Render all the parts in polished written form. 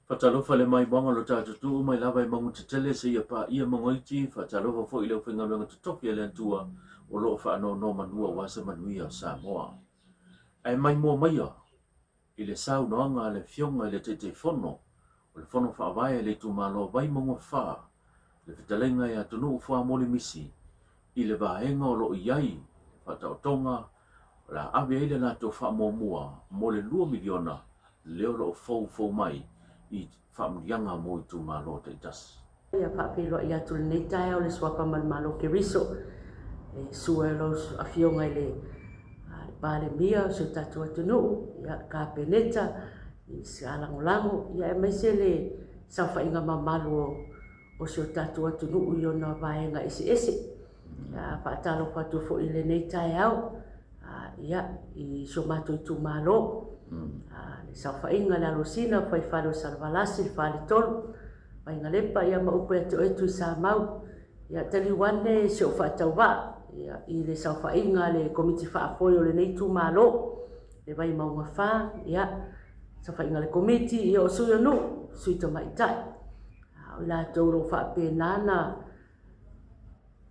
Fatalofa le mai bonga lo tātutu mai lava i mangu te tele se ia pa ia mangoiti fatalofa fo i leo whenga menga te topi ale antua o loo whaano no manua wasa manuia o Samoa. Ai mai mua mai a i le sau noanga le fionga i le te fono o le fono whaavaya le tu malo vai mangu wha le whitalenga i atunu u wha moli misi i le vahenga o loo iai whata o tonga la awe ile na to wha mua mo le 2 miliona leo loo fau mai i whaamurianga mo i tu malo te tas. Ia whaapiro i atu nei tae o le swapa man malo ke riso. E sua lo a fionga i le pale mia o se tatu atunu. Ia ka peneta i se alangolango. Ia e maise le sauwha inga mamalo o se tatu atunu i ona vaenga ese. Ia whaatalo patu fo i le nei tae au. Ia i so mato i tu malo. Le sauwha inga le alosina fai whalo salvalasi le whale tolu. Mai ngā lepa ia maupe atu etu i sa mau. Ia tali wane se o whaatau wa. Ia i le sau whainga le komiti whaafoi o le nei tu malo. Le vai maunga wha. Ia sau whainga le komiti ia o sui anu. Sui to mai tai. O la tauro whaape nana.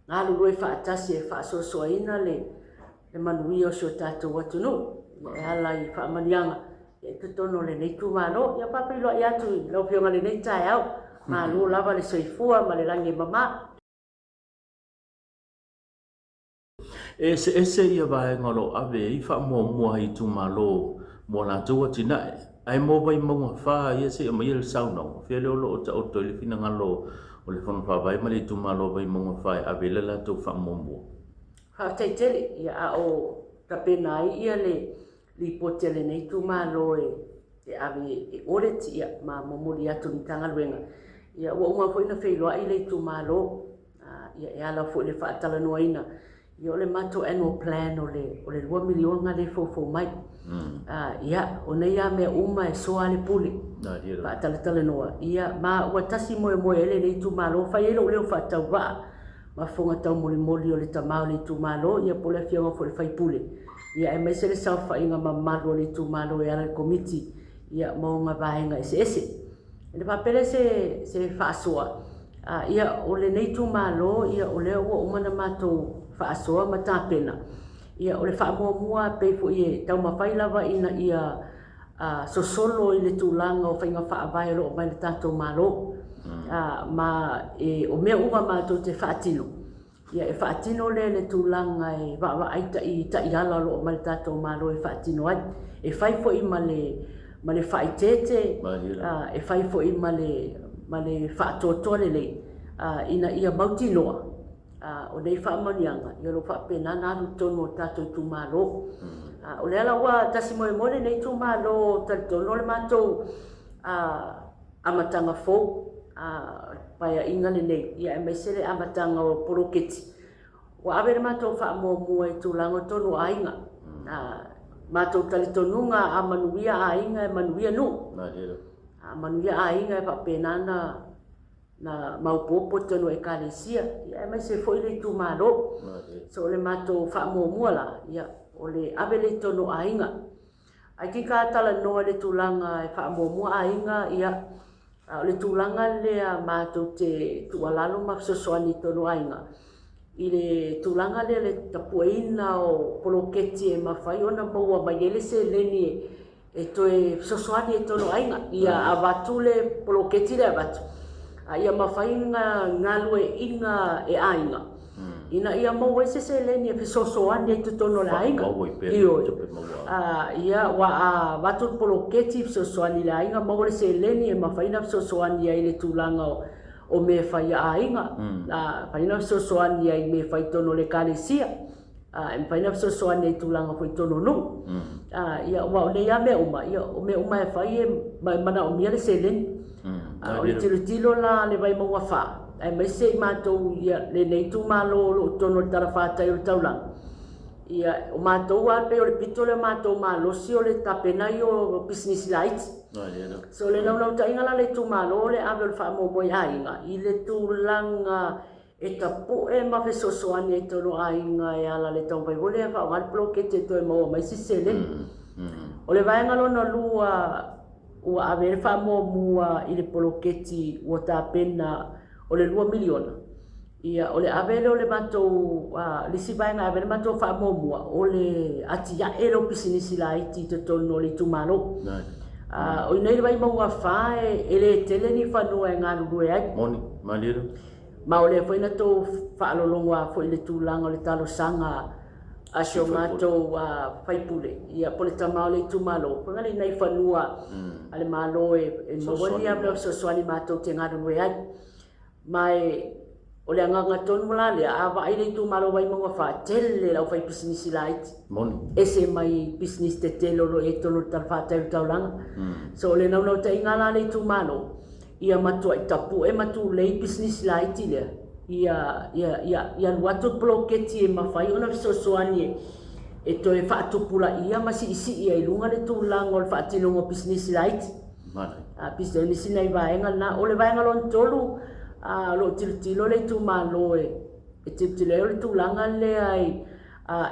Ngā luroi whaatasi e whaasosoa ina le manui o sio tātou atu nu. Ia ala i whaamanianga. Ia tutono le nei tu malo. Ia papilo i atu i lau pionga le nei tai au. Ma lu lava le soifua ma le langi mama. Ese ia vai ngolo ave i wha mua i tu malo mo la tua tina. Ai mo vai maunga wha ia se mai le sauna. Fia leo lo o ta oto i le fina ngalo o le whanu wha vai ma le tu malo vai maunga wha ave le la tu wha mua. Ha taitele ia a o tapena ai ia li potele nei tu malo e ave e oreti ia ma momoli atu ni tanga luenga. Ia ua unga fo ina whailoa i le tu malo. Ia e ala fo i le whaatala noa ina. Ia o le mato annual plan o le 2 milionga le fo mai. Ia o nei a mea uma e soa le pule. Whaatala noa. Ia ma ua tasi moe ele le tu malo. Whai elo leo whaatau waa. Ma fonga tau moli o le tamau le tu malo. Ia pole fionga fo le whai pule. Ia e mai se le sau whainga ma malo le tu malo e ala le komiti. Ia maunga vahenga ese. Le papele se whaasoa. Ia o le nei tu malo, ia o leo ua umana matou whaasoa ma tāpena. Ia o le whaamua peifo i e tau mawhai lava ina ia sosolo i le tūlanga o whainga whaavai lo o mai le tātou malo. Ma o mea uma matou te whaatino. Ia e whaatino le tūlanga e wawa aita i taiala lo o mai le tātou malo e whaatino ai. E whaifo i ma le whaitete, e whai fo i ma le whaatotole le, ina ia mautinoa, o nei whaamanianga, ia lo whaapena nānu tono o tātou tu malo. O le ala ua tasi moe mole nei tu malo, tono le mātou amatanga fōu, paia inga le nei, ia e maisele amatanga o poroketi. Ua awe le mātou whaamua e tu lango tono a inga. Mātou talitonunga a manuia a inga e manuia nu. A manuia a inga e whapenana na maupopo tono e kālesia. Ia e mai se foi le tu maro. So le mātou whaamua la. Ia o le awe le tono a inga. Ai ki ka tala noa le tūlanga e whaamua a inga. Ia o le tūlanga le a mātou te tualalo mafsosoani tono a inga. I le tūlanga le tapuaina o poloketi e mawhai ona maua mai ele se leni e toe sosoani e tono ainga. Ia awatu le poloketi le awatu. Ia mawhai ngalu e inga e ainga. Ina ia maua ese se leni e sosoani e tutono le ainga. Ia wa watu poloketi sosoani le ainga. Maua le se leni e mawhaina sosoani e le tūlanga o me whai a inga. Whaina sosoani ai me whai tono le kālesia. Whaina sosoani ai tūlanga whai tono nu. Ia o le ia mea uma. Ia o mea uma e whai e mana o mia le selen. O le tilo la le vai maua wha. Ai mai se i mātou ia le nei tū malo lo tono le tara whātai o le taulanga. Ia o mātou a pe o le pito le mātou malosi o le tapenai o business lights. So le nau ta inga la le tu malo le ave le whaamo moi a inga. I le tūlanga e tapu e ma fe sosoani e tono a inga e ala le tau pai vole e wha o ngal ploke te toi maua mai si sele. O le vaenga lona lua ua ave fa mo mua i le poloketi ua tapena o le 2 miliona ia o le ave le matou lisi vaega ave le matou fa mo mua o le atia e lo pisinisi la iti te tono le tumalo o nei vai mo wa fa e le tele ni fa no e ngalu e ai moni maliro ma o le foi na to fa lo longa foi le tulanga le talo sanga a shomato fai pule ia pole tama le tumalo ko ngali nei fa nua ale malo e mo woni ablo so swali mato te ngalu e ai mai o le nganga tonu la le ava ai le tumalo vai mo fa tele la fai business light moni ese mai business te telo lo e tolo tal fa te taulanga so le no te ngala le tumalo ia matu ai tapu e matu le business light le ia watu bloketi e mafai ona so soani e to e fa tupula ia masi isi ia ilunga le tulanga o fa tino business light mana business nei vaenga na o le vaenga lon tolu lo tilo le tu malo e tilo le tu langa le ai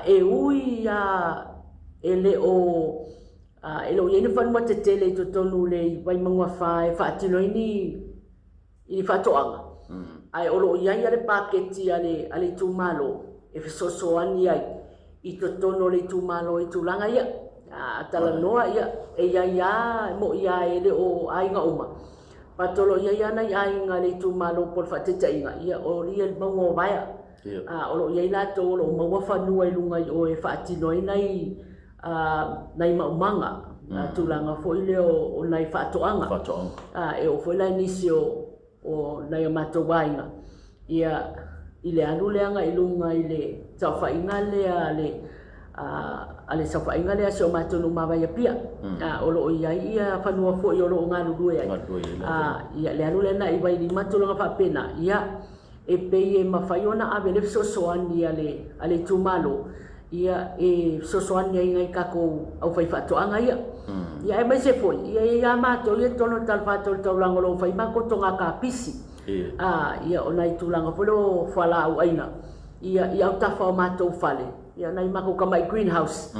e ui ele o ele o yeni fan mate tele to tonu le vai mangwa fa e fa tilo ini fa toanga ai o lo ia le paketi ale tu malo e so ani ai i to tono le tu malo e tu langa ia tala noa ia e ia mo ia ele o ai nga uma patolo ia na ai nga le tu malo por fa te inga ia o ria mo vai o lo ia la to lo mo fa nu ai lunga o e fa ti noi nai nai ma manga tu langa fo ile o nai fa to anga e o fo la inisio o nai mato wainga ia ile anu le anga ilunga ile sa fa inga le ale sa fa inga le so mato no ma vai pia o lo ia fa no fo yo lo nga lu due ia le anu le na i vai ni mato lo fa pena ia e pe e ma fa yo na ave le so so ani ale tu malo ia e so so ani ngai ka ko au fai fa to anga ia ia e mai se foi ia mato ia tono tal fa to lang lo fai ma ko to nga ka pisi ia ona i tulanga polo fala au aina ia ta fa mato fale ia nai ma ko mai greenhouse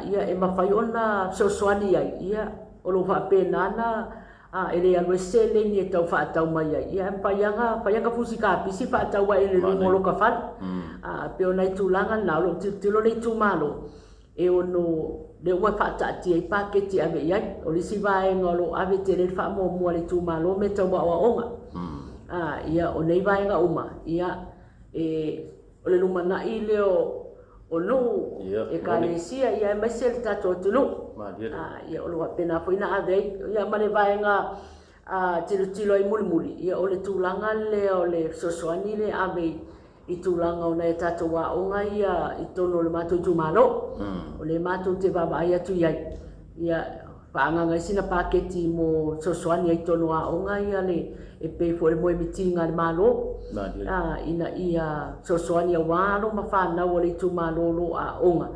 ia e ma fai ona so so ani ia o lo fa pena na ele alwe sele ni tau fa tau mai ia payanga fusika pisi fa tau wa ele mo lo ka fa pe ona i tulanga na lo tilo le tu malo e ono le wa fa ta ti pa ke ti ave ia o le si vai ngolo ave te le fa mo le tu malo me tau wa onga ia o nei vai nga uma ia o le lumana i leo o no e kalesia ia mai sel tato tulu ia o lo pena foi na ave ia male vai nga tilo i mulmuli ia o le tulanga le o le sosoani le ave i tulanga o nei tato wa onga ia i tono le mato tu malo o le mato te baba ia tu ia paanga sina paketi mo sosoani i tono wa onga ia le e pe fo le mo mitinga le malo ina ia sosoani wa lo ma fa na o le tu malo lo onga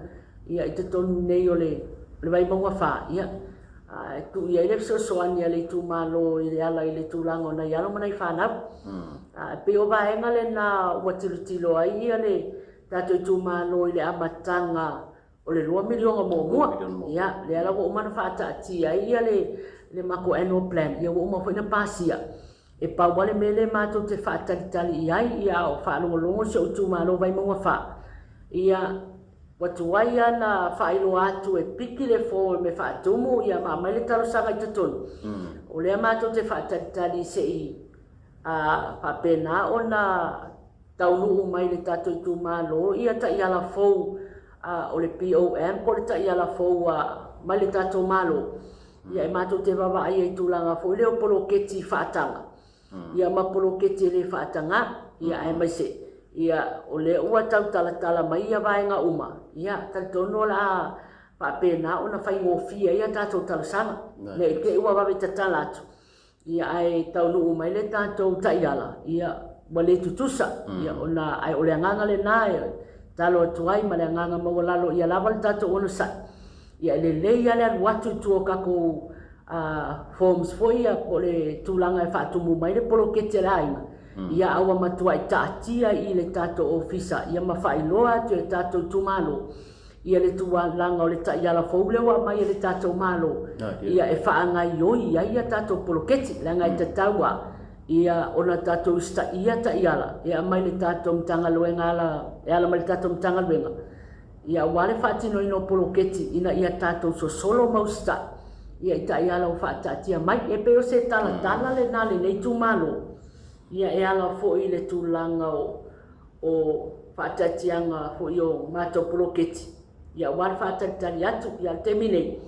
ia i te tonu nei o le vai mo fa ia tu ia le sosoani le tu malo i le ala i le tulanga na ia lo mai fa na pe o va enga le na watilo ai ia le tato tu malo i le amatanga o le 2 miliona mo ia le ala o man fa ta ti ia le mako annual plan ia o mo foi na pasia e pa wale mele mato te fa tali ia o fa lo so tu malo vai mo fa ia watu waia na fa ilo atu e piki le fo me fa tumu ia ma mai le talo sanga i tutun o le mato te fa tali se i pa pena ona taunu mai le tato tu malo ia ta ia la fo o le POM ko le ta ia la fo mai le tato malo ia e mato te baba ai i tulanga fo le o poloketi fa tanga ia ma poloketi le fa tanga ia e mai se ia o le ua tau tala mai ia vai nga uma ia tal tono la pa pena ona fai ngofia ia tato tala sanga le ke ua va tala atu ia ai tau no mai le tato taiala ia wale tutusa ia ona ai ole nganga le nai talo tuai ma le nganga mo lalo ia lava le tato ona sa ia le ia le watu tu ka ko forms foi ia po le tulanga e fa tu mai le poloketi la ia awa matua i tatia i le tato ofisa ia mawhailoa tu e tato tumalo ia le tualanga o le taiala fou le ua mai le tatou malo ia e whaangai oi ia tatou poloketi le ngai tataua ia ona tatou sta ia taiala ia mai le tatou mtanga luenga ala mai le tatou mtanga luenga ia wale whaatino ino poloketi ina ia tatou solo mau sta ia taiala o whaatatia mai e peo se tala le nale nei tu malo ia e ala fo i le tulanga o whaatatianga fo i o matou poloketi ia wale whaatatari atu ia te minei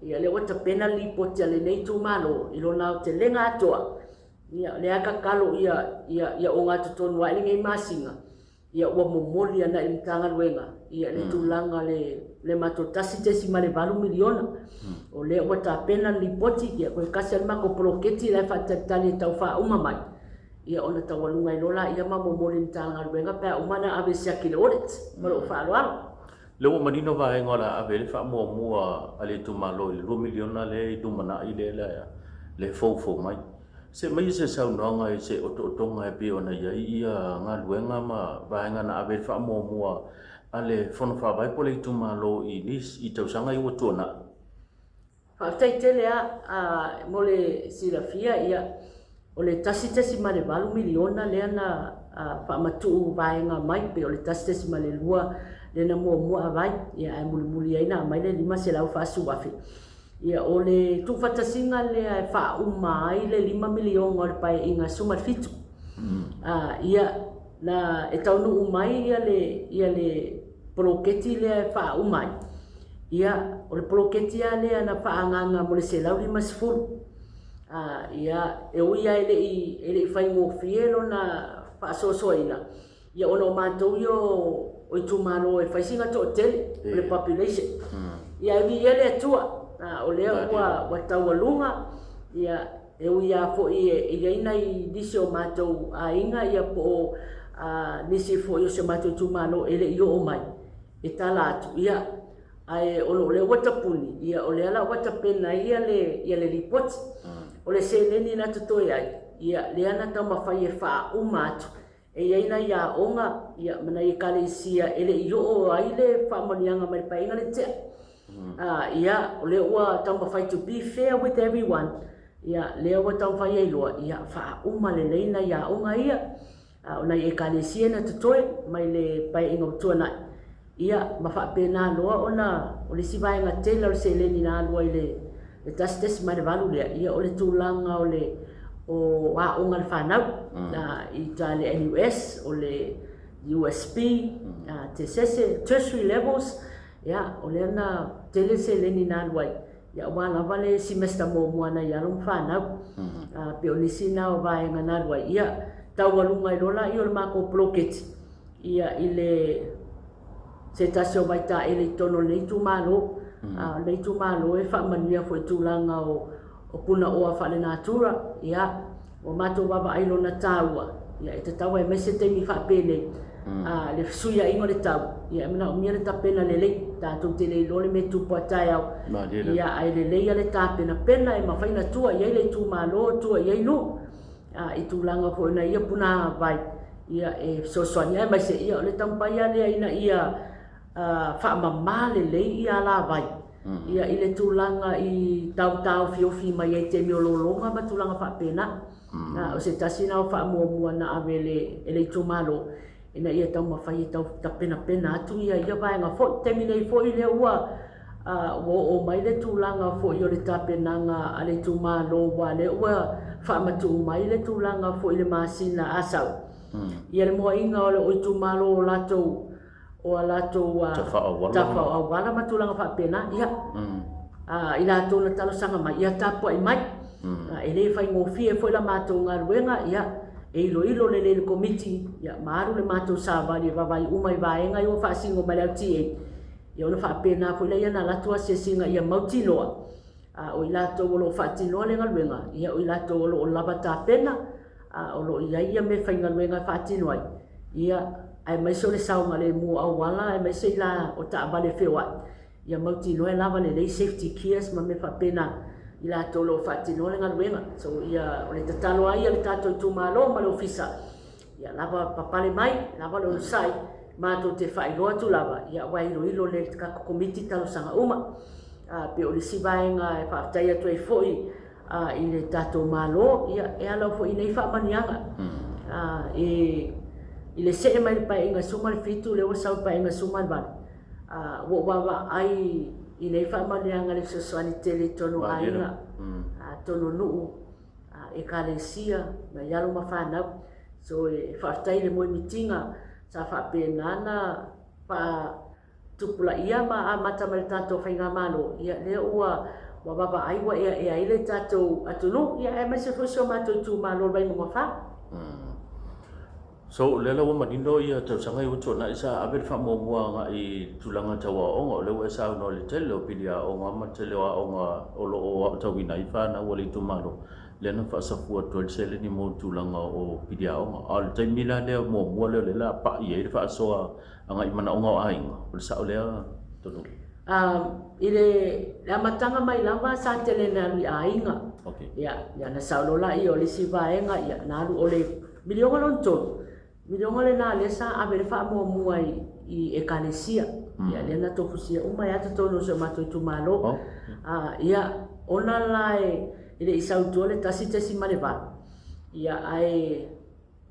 ia le wata pena li poti ale nei tu malo ilo nao te lenga atoa ia le aka kalo ia o ngā tutonu wa ele ngai masinga ia ua momoli ana i mtanga luenga ia le tulanga le matotasi te si male valu miliona o le ua ta pena li poti ia koe kasi al mako poloketi le whaatatari tau wha umamai ia ona tawalunga ilola ia ma momoli mtanga luenga pea umana ave siaki le oret malo wha aloalo le ua manino vaenga ola ave le wha mua ale tu malo i 2 miliona le i dumana i le fau mai se mai se saunoanga i se otonga e pio na ia ngā luenga ma vaenga na ave wha mua ale fono wha vai pole i tu malo i nis i tausanga i ua tuana whaatai tele a mole silafia ia o le tasi ma le 2 miliona le ana whaamatu vaenga mai pe o le tasi ma le lua le na mua vai ia ai muli aina mai le 5 se lau whaasu wafi ia o le tūwhatasinga le ai wha umai le 5 milion o le pai inga sumar fitu ia na e taunu umai ia le poloketi le ai wha umai ia o le poloketi ia le ana wha anganga mo le se lau 5 sifuru ia e uia ele i whai ngofielo na wha sosoina ia ono mātou o i tūmano e whaisinga to tele le population ia e vi ele atua o lea ua taualunga ia e uia fo i reina i nisi o mātou a inga ia po nisi fo i o se mātou tūmano ele i o mai e tala atu ia ai o le watapuni ia o le ala watapena ia le ripoti o le se leni na tutoi ai ia le ana tau mawhai e wha umatu e ina ia onga ia mana i kare isia ele i o ai le wha manianga mai pa inga le tea ia o le ua tau mawhai to be fair with everyone ia le ua tau mawhai e loa ia wha uma le leina ia onga ia o nei e kare isia na tutoi mai le pai inga tuana ia mawha pena loa o le sivaenga tela o se leni na alua i le tastes mai le valu lea ia o le tūlanga o onga le whanau i ta le NUS o le USP te sese tertiary levels ia o le ana tele se leni na alua ia wana vale semester moana ia long whanau pe o nisi na o vaenga na alua ia tau walunga i lola i o le mako ploketi ia i le se tasi o mai ta ele tono nei tu malo nei tu malo e fa mania foi tu langa o puna o fa le natura ia o mato baba ai lona taua ia e taua e mese te mi fa pele le suya ingo le tau ia mena o mia le tapena le le ta tu te le lole me tu patai au ia ai le le le tapena pena e mafaina tua ia le tu malo tua ia no i tu langa foi na ia puna vai ia e so soania mai se ia le tampaya le ina ia fa mamale le ia la vai ia ile tulanga i tau fiofi mai e te miololonga ma tulanga fa pena o se tasina o fa mua na avele ele tumalo ina ia tau mafai tau tapena pena atu ia vai nga fo terminate fo ile ua o mai le tulanga fo i le tapenanga ale tumalo wa le ua fa matu mai le tulanga fo ile masina asau ia le mo inga o tumalo lato o alato tafa o wala matulanga fa pena ia ila to na talo sanga mai ia tapo ai mai ele fai ngofie foi la mato ngaruenga ia e ilo le committee ia maru le mato sava le vai umai vaenga yo fa singo mai ati ia ona fa pena foi la ia na lato se singa ia mautilo o ila to lo fa tino le ngaruenga ia o ila to lo lava ta pena o lo ia me fai ngaruenga fa tino ai ia ai mai so le saunga le mua au wala ai mai se la o ta vale fewa ia mauti no e lava le safety cares ma me fa pena ila tolo fati no le ngaluenga so ia o le tatalo ai le tato tu malo ma le ofisa ia lava papale mai lava lo sai mato te whairoa tu lava, ia wairo ilo le ka komiti talo sanga uma. Pe o le sivaenga e whaatai atu e foi i le tato malo, ia e ala foi nei whaamanianga. I le se mai le paenga suma le fitu le wasau paenga suma le bale. Wo wawa ai i nei whaamanianga le sosoani tele tono ainga, tono nuu, e kalesia, ma yalo ma whanau. So e whaatai le moe mitinga, sa whaapenana, tupula ia ma mata mai tato whainga malo, ia lea ua wababa aiwa e aile tato atunu, ia e mase fusio mato tu malo bai mga wha. So lela wa manindo ia tau sanga uto na isa abel fa mo nga i tulanga tawa onga le wa sa no le tele opilia onga ma tele wa onga olo o tau ina ifa na wali tu malo le na fa sa fu to sele ni mo tulanga o pidia onga al tai mila le mo le la pa ia fa so anga i mana onga ai o sa o le to no ile la matanga mai lava sa tele na ri ainga. Okay. Ya na sa lo la i o le sivaenga ia na lu ole milionga lonto. Milionga le na le sa abel fa mo muai i ekalesia. Ia le na to fusia uma ya to no so mato tu malo. Ia ona lai ile isau tole tasi tasi maleva. Ia ai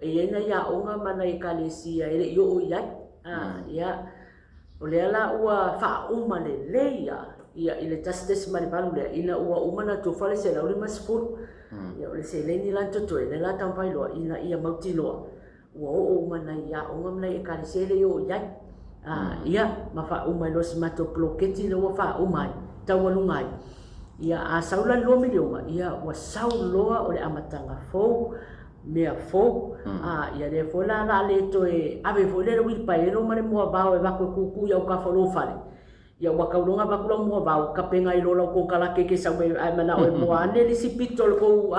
ena ya onga mana ekalesia ile yo ia. Ia ole ala ua fa uma le leia. Ia ile tasi tasi maleva le ina ua uma na to fale se la ule masfur. Ia ole se le ni lan to le la tampai lo ina ia mauti lo. Wo mana ya onga mna e karisele yo ya ia mafa umai lo simato ploketi lo fa umai tawalungai ia a saula lo milionga ia wa sauloa o le amatanga fo mea fo ia le fola la le to e ave vole le wil paelo mare mo ba e ba ko ku ya ka folo fale ia wa kaulunga ba kulo mo ba ka penga i lo ko kala ke sa me ai mana o mo ane li sipitol ko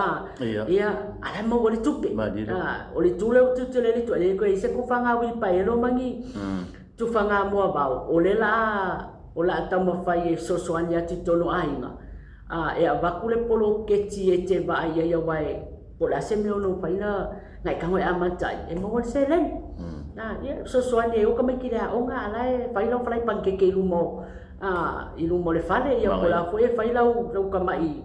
ia ala mo wali tupe o li tule o tutele li to le ko se ku fanga wil paelo mangi tu fanga mo ba o le la ta mo fai so so anya titolo ainga e ba kule polo keti e te ba ia wai pola se me no paina ngai ka ngoi amatai e mo se len ia so anya o ka me kira o nga ala e fai lo fai pankeke lumo ilumo le fale ia pola foi fai lau ka mai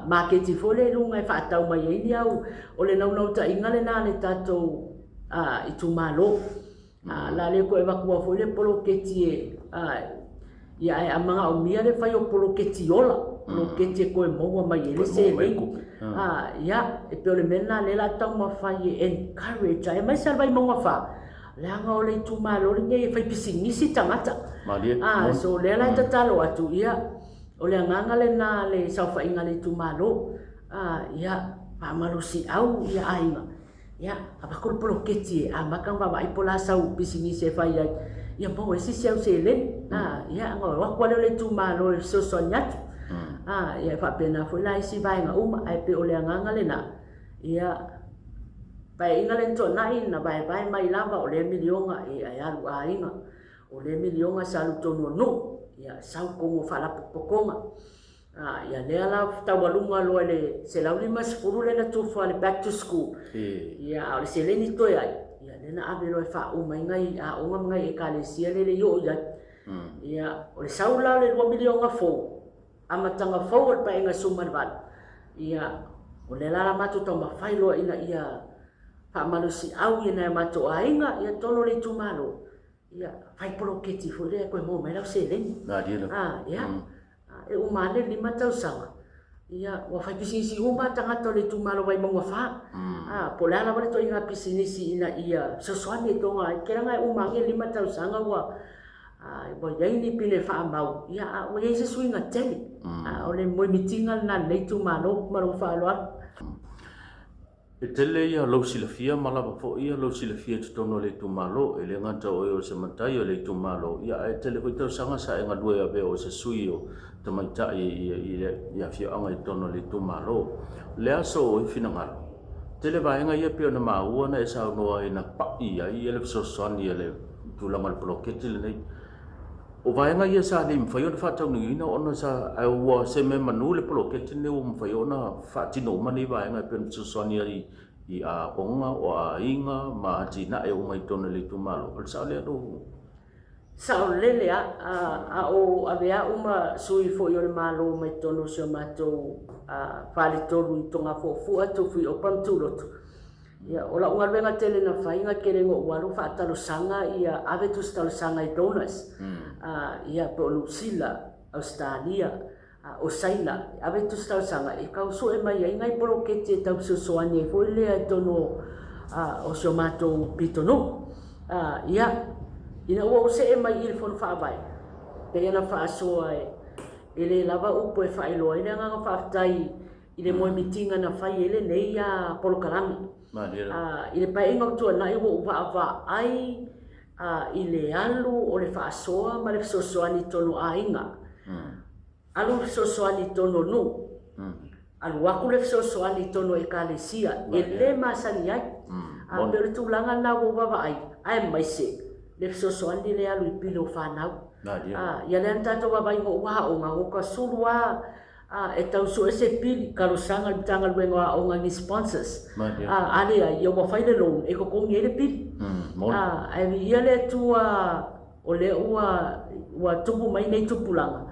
marketi fole lunga e fa tau mai ni au o le nau ta ingale na le tato i tu malo la le ko e va ko fole polo keti ia e amanga o mia le fai o polo keti ola polo keti ko e mo mai le se le ia e pe le mena le la tau ma fai encourage ai mai salvai mo fa langa o le tu malo le ngai fai pisingisi tangata so le la tatalo atu ia o le nganga le na le sa fa inga le tu malo ia pa malusi au ia ainga ia apa ko polo keti makang ba ai pola sau pisingisi fai ia po ese se se le ia ngo wa ko le tu malo so so nyat ia fa pena fo la isi vai nga ai pe o le nganga le na ia pai inga le to nai na bai mai lava o le milionga e ai alu ainga o le milionga salu tono no ia sau ko mo fala pokonga ia le ala tawalunga lo le se la lima sfuru le na tu fa le back to school ia o se le ni to ia le na ave lo fa o mai ngai o ngai e kalesia le yo ia o le saula le 2 milionga fo amatanga fo pa inga sumarval ia o le la matu to ma failo ina ia pa malusi au ina mato ainga ia tono le tumalo ia fai polo keti fo le ko mo mai la se le ia e o male lima tau sanga ia wa fai pisisi uma tanga to le tumalo vai mo fa pola la vale to inga pisisi ina ia sosoani to nga kera ngai uma nge lima tau sanga wa bo yai ni pile fa mau ia o ye se swinga tele o le mo mitinga na le tumalo maro fa lo e tele ia lo silafia malava fo ia lo silafia tono le tumalo e le ngata o se matai o le tumalo ia e tele ko tau sanga sa nga due ave o se suio tamaita ia fia anga tono le tumalo le aso o finanga tele vaenga ia pe na maua na esa no ina pa ia le so son ia le tulanga le bloketi le nei o vaenga ia sa le mfaio na fatau ni ina ona sa au se me manu le bloketi ne o mfaio na fatino mani vaenga pe so son ia I a onga o a inga ma tina e umai tonu le tumalo. Al sa le ado. Sao lele a o avea uma sui fo yo le malo mai tono se mato fale toru I tonga fo fu atu fui o pantulotu. Ia ola unga venga tele na fainga kerengo walu fa talo sanga ia ave tu talo sanga I donas. Ia po Lucila Australia o saila ave tu talo sanga e kau so e mai ai ngai poro kete tau so soane fo le ai tono o so mato pitono. Ia ina ua se e mai I fon fa vai. Pe ina fa so ai ele lava upo e fa ilo ina nga fa tai ile mo mitinga na fa ele nei ya polo kalami. Ile pa inga tu na I wo va ai ile alu o le fa soa ma le so soani tono ainga. Alu so soani tono nu. Alu aku le so soani tono e kalesia ele masani ai. Pero tu langa na wo va ai ai mai se le so soani le alu pilo fa nau. Ya le tato wa vai ngo wa o nga ka sulwa e tau so ese pili kalo sanga tanga luengo a onga ni sponsors ale ia wa fai le long e ko kongi ele pili ai ia le tua o le wa tupu mai nei tupulanga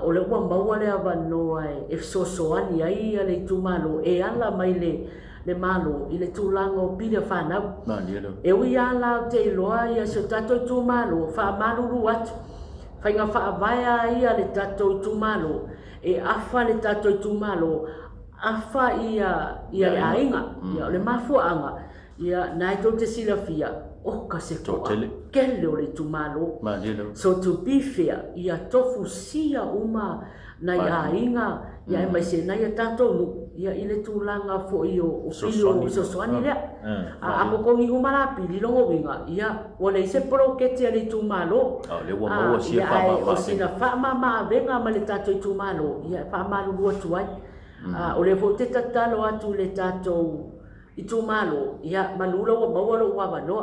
o le wa maua le ava no ai e so soani ai ale tu malo e ala mai le malo I le tulanga o pili fa nau e ui ala te loa ia so tato tu malo fa malo lu atu fainga fa avaya ia le tato tu malo e afa le tato tu malo afa ia le ainga ia le mafuanga ia nai to te silafia o ka se ko kele o le tu malo so to be fair ia tofu sia uma na ia ainga ia mai se na ia tato nu ia ile tulanga fo io so soani le a ko kongi uma la pili longo winga ia ole se pro ke te le tu malo le wa mo si fa ma o sina fa ma venga ma le tato tu malo ia fa ma lu tuai ole fo te tatalo atu le tato I tu malo ia malula wa mawalo wa no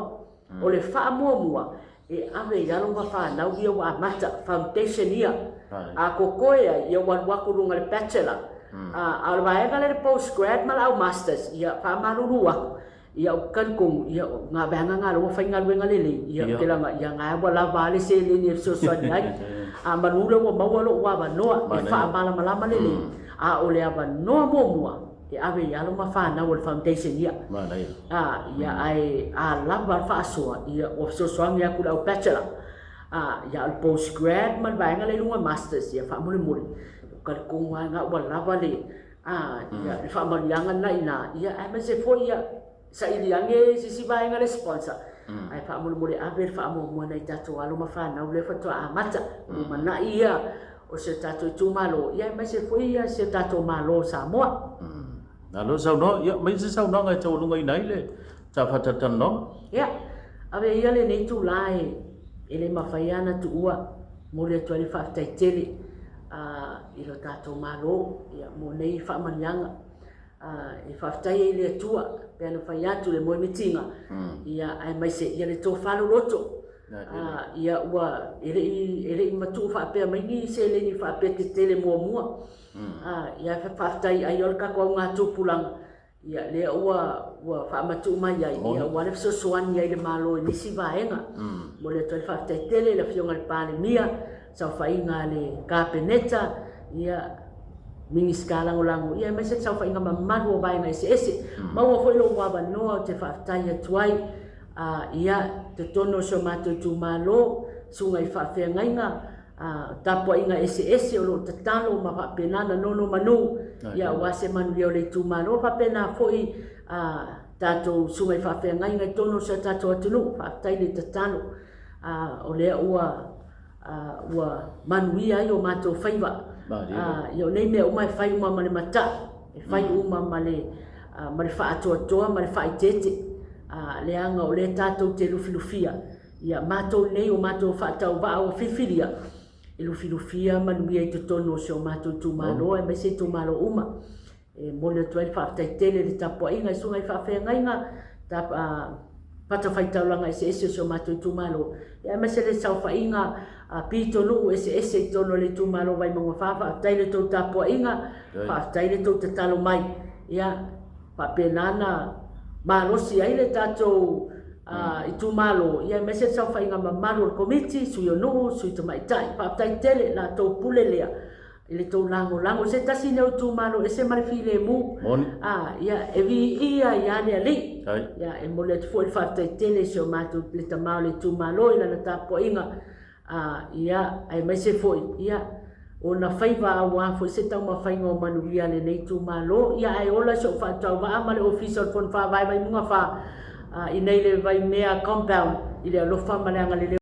ole fa mua e ave ya lo fa na ia wa mata foundation ia a kokoya ia wa ku runga le bachelor a vai le post grad mal au masters ia fa malulu wa ia kan kong ia nga banga nga lo fa nga wenga lele ia kela nga ia nga wa la vale se le ni so so ai a malula wa mawalo wa no e fa mala lele a ole ava no mua e ave ia lo fa na o foundation ia ia ai a lava fa so ia o so so ia ku la bachelor ia al post grad man vai nga le lunga masters ia fa mo kal kong wa nga wa lava le ia fa ma yanga na ina ia ai ma se fo ia sa iliange si vai nga le sponsor ai fa mo ave fa mo na tato alo ma fa na le fa to amata ma na ia o se tato tu malo ia ma se fo ia se tato malo sa mo na lo sau no ia mai se sau no ngai tau lunga nai le ta fa ta tan no ia ave ia le nei tu lai ele ma fa ia na tu ua mo le tu ali fa tai tele I lo tato malo ia mo nei fa manianga e fa tai le tua pe na fa ia tu le mo mitinga ia ai mai se ia le to fa lo loto ia ua ele matu fa pe mai ni se le ni fa pe te tele mo ia fa tai ai ol ka ko nga tu pulang ia le ua fa matu mai ia ua le so soan ia le malo ni si vaenga mo le to fa tai tele le fionga le pane mia sa fainga le kapeneta ia mingi skala ngolango ia mai se sa fainga mamanu vai ngai ese mau foi lo wa no te fa tai tuai ia te tono so mato tu malo sungai fa fe ngainga tapo inga ese o lo tatalo ma fa penana no manu ia wase manu le tu malo fa pena foi tato sungai fa fe ngainga tono so tato atunu fa tai le tatalo o le ua manuia yo mato faiva yo nei me o mai fai uma male mata e fai uma male fa atoa male fai tete le anga o le tato te lufilufia ia mato nei o mato fa tau va o fifilia e lufilufia manuia I te tono so mato tu malo e mai se tu malo uma e mo le tuai fa tai tele le tapo inga sunga fa fe ngainga tap pata fai tau langa ese so mato tu malo ia mai se le sau fa inga pito lu ese tono le tu malo vai mo fa tai le to tapo inga fa tai le to te talo mai ia fa penana malosi ai le tatou i tumalo ia me se sau fai ngama maru komiti su yo no su te mai tai pa tai tele la to pule lea ile to lango se tasi ne tumalo e se mari file mu ia e vi ia ne ali ia e mo le fo fa tai tele so matu le tamao le tumalo ila na tapo inga ia ai me se foi ia ona faiva wa fo se tau ma fai ngo manu ia le nei tumalo ia ai ola so fa tau va ma le official fon fa vai mai munga fa i nei le vai mea compound i le alofa ma le anga le